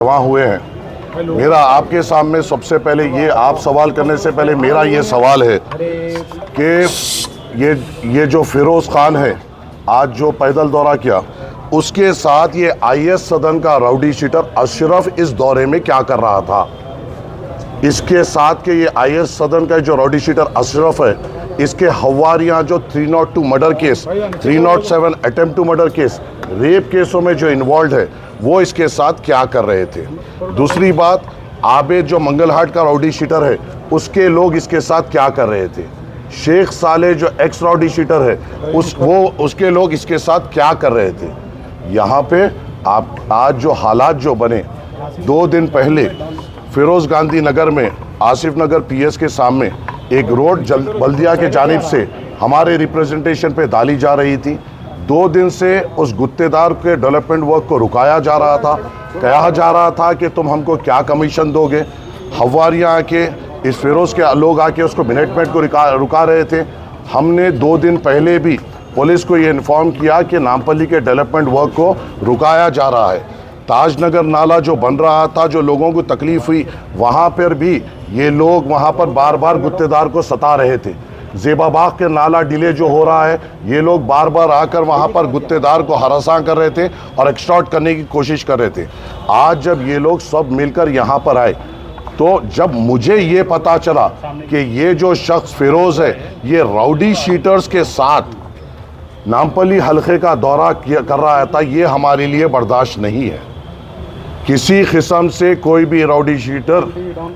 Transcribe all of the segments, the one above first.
वहाँ हुए हैं। मेरा आपके सामने सबसे पहले ये, आप सवाल करने से पहले मेरा ये सवाल है कि ये जो फिरोज़ खान है आज जो पैदल दौरा किया, उसके साथ ये आईएस सदन का राउडी शीटर अशरफ इस दौरे में क्या कर रहा था? इसके साथ के ये आईएस सदन का जो राउडी शीटर अशरफ है, इसके हवारियाँ जो 302 murder case, 307 attempt to murder case, rape केसों में जो इन्वॉल्व है, वो इसके साथ क्या कर रहे थे? दूसरी बात, आबिद जो मंगलहाट का राउडी शीटर है, उसके लोग इसके साथ क्या कर रहे थे? शेख साले जो एक्स राउडी शीटर है, उसके लोग इसके साथ क्या कर रहे थे? यहाँ पे आप आज जो हालात जो बने, 2 दिन पहले फिरोज़ गांधी नगर में आसिफ नगर पीएस के सामने एक रोड बल्दिया के जानिब से हमारे रिप्रेजेंटेशन पे डाली जा रही थी। 2 दिन से उस गुत्तेदार के डेवलपमेंट वर्क को रुकाया जा रहा था। कहा जा रहा था कि तुम हमको क्या कमीशन दोगे। हवारियाँ आके, इस फिरोज़ के लोग आके उसको मिनटमेंट को रुका रहे थे। हमने 2 दिन पहले भी पुलिस को ये इन्फॉर्म किया कि नामपल्ली के डेवलपमेंट वर्क को रुकाया जा रहा है। ताजनगर नाला जो बन रहा था, जो लोगों को तकलीफ़ हुई, वहाँ पर भी ये लोग वहाँ पर बार बार गुत्तेदार को सता रहे थे। ज़ेबाबाग के नाला डिले जो हो रहा है, ये लोग बार बार आकर वहाँ पर गुत्तेदार को हरासा कर रहे थे और एक्सटॉर्ट करने की कोशिश कर रहे थे। आज जब ये लोग सब मिलकर यहाँ पर आए, तो जब मुझे ये पता चला कि ये जो शख्स फिरोज़ है, ये राउडी शीटर्स के साथ नामपल्ली हल्के का दौरा कर रहा था, ये हमारे लिए बर्दाश्त नहीं है। किसी किस्म से कोई भी राउडी शीटर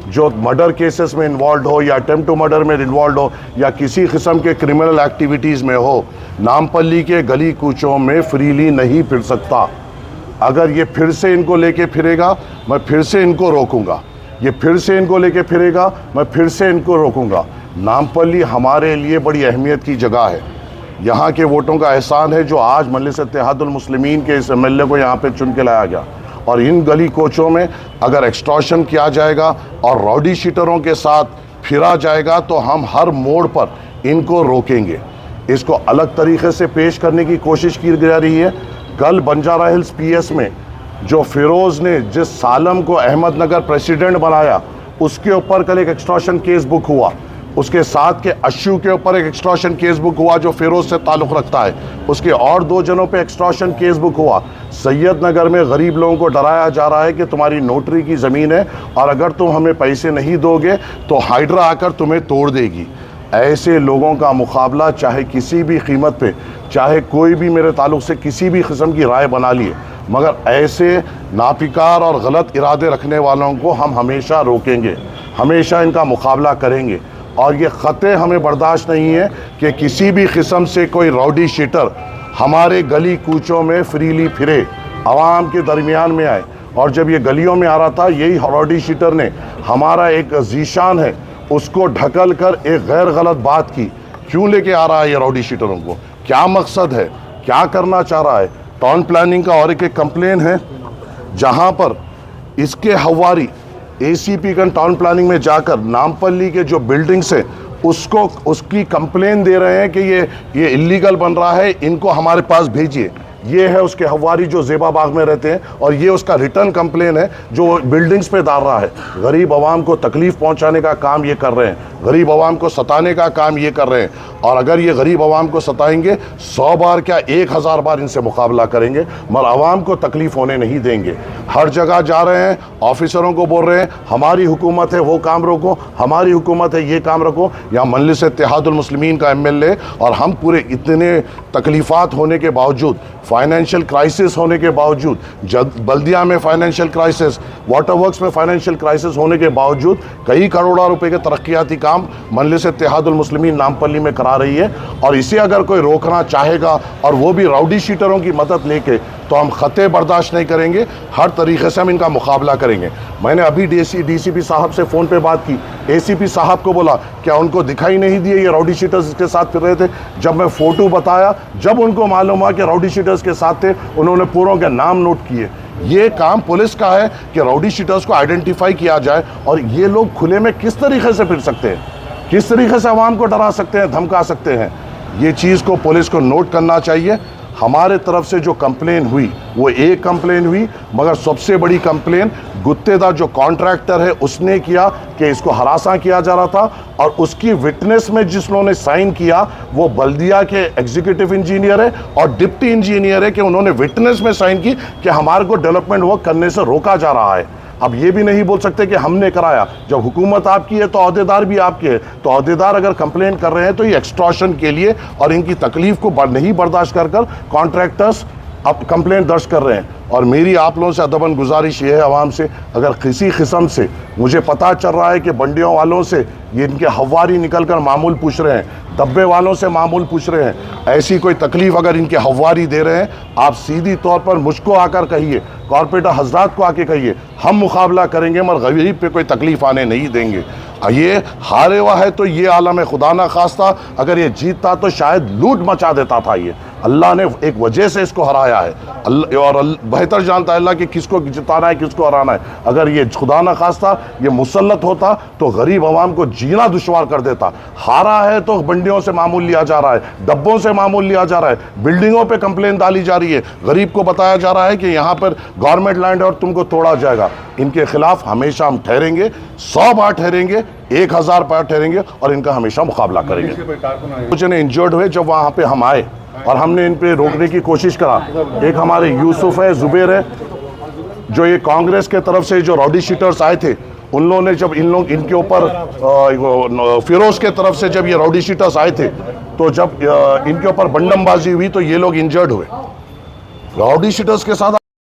जो मर्डर केसेस में इन्वॉल्व हो या अटेम्प्ट टू मर्डर में इन्वॉल्व हो या किसी किस्म के क्रिमिनल एक्टिविटीज़ में हो, नामपल्ली के गली कूचों में फ्रीली नहीं फिर सकता। अगर ये फिर से इनको लेके फिरेगा, मैं फिर से इनको रोकूंगा। ये फिर से इनको लेके फिरेगा, मैं फिर से इनको रोकूंगा। नामपल्ली हमारे लिए बड़ी अहमियत की जगह है। यहाँ के वोटों का एहसान है जो आज मजलिस इत्तेहादुल मुस्लिमीन के इस एमएलए को यहाँ पे चुन के लाया गया। और इन गली कोचों में अगर एक्सटॉर्शन किया जाएगा और राउडी शीटरों के साथ फिरा जाएगा, तो हम हर मोड़ पर इनको रोकेंगे। इसको अलग तरीके से पेश करने की कोशिश की जा रही है। कल बंजारा हिल्स पीएस में जो फिरोज़ ने जिस सालम को अहमदनगर प्रेसिडेंट बनाया, उसके ऊपर कल एक एक्सटॉर्शन केस बुक हुआ। उसके साथ के अशू के ऊपर एक एक्सटॉर्शन केस बुक हुआ जो फिरोज़ से ताल्लुक़ रखता है। उसके और 2 जनों पे एक्सटॉर्शन केस बुक हुआ। सैयदनगर में गरीब लोगों को डराया जा रहा है कि तुम्हारी नोटरी की ज़मीन है और अगर तुम हमें पैसे नहीं दोगे तो हाइड्रा आकर तुम्हें तोड़ देगी। ऐसे लोगों का मुकाबला चाहे किसी भी कीमत पे, चाहे कोई भी मेरे ताल्लुक़ से किसी भी किस्म की राय बना लिए, मगर ऐसे नापिकार और गलत इरादे रखने वालों को हम हमेशा रोकेंगे, हमेशा इनका मुकाबला करेंगे। और ये ख़ते हमें बर्दाश्त नहीं है कि किसी भी किस्म से कोई राउडी शीटर हमारे गली कूचों में फ्रीली फिरे, आवाम के दरमियान में आए। और जब ये गलियों में आ रहा था, यही राउडी शीटर ने हमारा एक जीशान है उसको ढकल कर एक गैर गलत बात की। क्यों लेके आ रहा है ये राउडी शीटरों को? क्या मकसद है? क्या करना चाह रहा है? टाउन प्लानिंग का और एक कंप्लेन है जहाँ पर इसके हवारी एसीपी का टाउन प्लानिंग में जाकर नामपल्ली के जो बिल्डिंग्स है उसकी कंप्लेन दे रहे हैं कि ये इलीगल बन रहा है, इनको हमारे पास भेजिए। ये है उसके हवारी जो ज़ेबाबाग में रहते हैं और ये उसका रिटर्न कंप्लेन है जो बिल्डिंग्स पे डाल रहा है। गरीब आवाम को तकलीफ़ पहुंचाने का काम ये कर रहे हैं, गरीब आवाम को सताने का काम ये कर रहे हैं। और अगर ये गरीब आवाम को सताएंगे, 100 बार क्या 1000 बार इनसे मुकाबला करेंगे, मगर आवाम को तकलीफ़ होने नहीं देंगे। हर जगह जा रहे हैं, ऑफिसरों को बोल रहे हैं हमारी हुकूमत है वो काम रोको, हमारी हुकूमत है ये काम रखो। यहाँ मजलिस इत्तेहादुल मुस्लिमीन का एमएलए और हम पूरे इतने तकलीफ़ात होने के बावजूद, फाइनेंशियल क्राइसिस होने के बावजूद, बल्दिया में फाइनेंशियल क्राइसिस, वाटर वर्क्स में फाइनेंशियल क्राइसिस होने के बावजूद कई करोड़ों रुपए के तरक्याती काम मजलिस इत्तेहादुल मुस्लिमीन नामपल्ली में करा रही है। और इसे अगर कोई रोकना चाहेगा और वो भी राउडी शीटरों की मदद लेके, तो हम ख़ते बर्दाश्त नहीं करेंगे। हर तरीके से हम इनका मुकाबला करेंगे। मैंने अभी डीसीपी साहब से फ़ोन पे बात की, एसीपी साहब को बोला क्या उनको दिखाई नहीं दिए ये राउडी शीटर्स के साथ फिर रहे थे? जब मैं फ़ोटो बताया, जब उनको मालूम हुआ कि राउडी शीटर्स के साथ थे, उन्होंने पूरों के नाम नोट किए। ये काम पुलिस का है कि राउडी शीटर्स को आइडेंटिफाई किया जाए। और ये लोग खुले में किस तरीके से फिर सकते हैं, किस तरीके से आवाम को डरा सकते हैं, धमका सकते हैं, ये चीज़ को पुलिस को नोट करना चाहिए। हमारे तरफ से जो कंप्लेन हुई वो एक कंप्लेन हुई, मगर सबसे बड़ी कंप्लेन गुत्तेदार जो कॉन्ट्रैक्टर है उसने किया कि इसको हरासा किया जा रहा था, और उसकी विटनेस में जिन्होंने साइन किया वो बल्दिया के एग्जीक्यूटिव इंजीनियर है और डिप्टी इंजीनियर है, कि उन्होंने विटनेस में साइन की कि हमारे को डेवलपमेंट वर्क करने से रोका जा रहा है। अब ये भी नहीं बोल सकते कि हमने कराया, जब हुकूमत आपकी है तो अहदेदार भी आपके हैं, तो अहदेदार अगर कंप्लेन कर रहे हैं तो ये एक्सटॉर्शन के लिए और इनकी तकलीफ को नहीं बर्दाश्त कर कॉन्ट्रैक्टर्स अब कंप्लेंट दर्ज कर रहे हैं। और मेरी आप लोगों से अदबन गुजारिश ये है आवाम से, अगर किसी किस्म से मुझे पता चल रहा है कि बंडियों वालों से ये इनके हवारी निकल कर मामूल पूछ रहे हैं, डब्बे वालों से मामूल पूछ रहे हैं, ऐसी कोई तकलीफ अगर इनके हवारी दे रहे हैं, आप सीधी तौर पर मुझको आकर कहिए, कॉर्पोरेटर हजरात को आके कहिए, हम मुकाबला करेंगे मगर गरीब पे कोई तकलीफ आने नहीं देंगे। ये हारे हुआ है तो ये आलम खुदा ना खास्ता, अगर ये जीतता तो शायद लूट मचा देता था। ये अल्लाह ने एक वजह से इसको हराया है, और बेहतर जानता है अल्लाह कि किसको जिताना है किसको हराना है। अगर ये खुदा ना खास्ता ये मुसल्लत होता तो गरीब आवाम को जीना दुश्वार कर देता। हारा है तो बंडियों से मामूल लिया जा रहा है, डब्बों से मामूल लिया जा रहा है, बिल्डिंगों पे कंप्लेन डाली जा रही है, गरीब को बताया जा रहा है कि यहाँ पर गवर्नमेंट लैंड है और तुमको तोड़ा जाएगा। इनके खिलाफ हमेशा हम ठहरेंगे, 100 बार ठहरेंगे, 1000 बार ठहरेंगे और इनका हमेशा मुकाबला करेंगे। कुछ ने इंजर्ड हुए जब वहाँ पे हम आए और हमने इन पे रोकने की कोशिश करा। एक हमारे यूसुफ है, जुबैर है, जो ये कांग्रेस के तरफ से जो रॉडी शीटर्स आए थे, उन लोगों ने जब इनके ऊपर फिरोज के तरफ से जब ये रॉडी शीटर्स आए थे, तो जब इनके ऊपर बंडमबाजी हुई तो ये लोग इंजर्ड हुए। रॉडी शीटर्स के साथ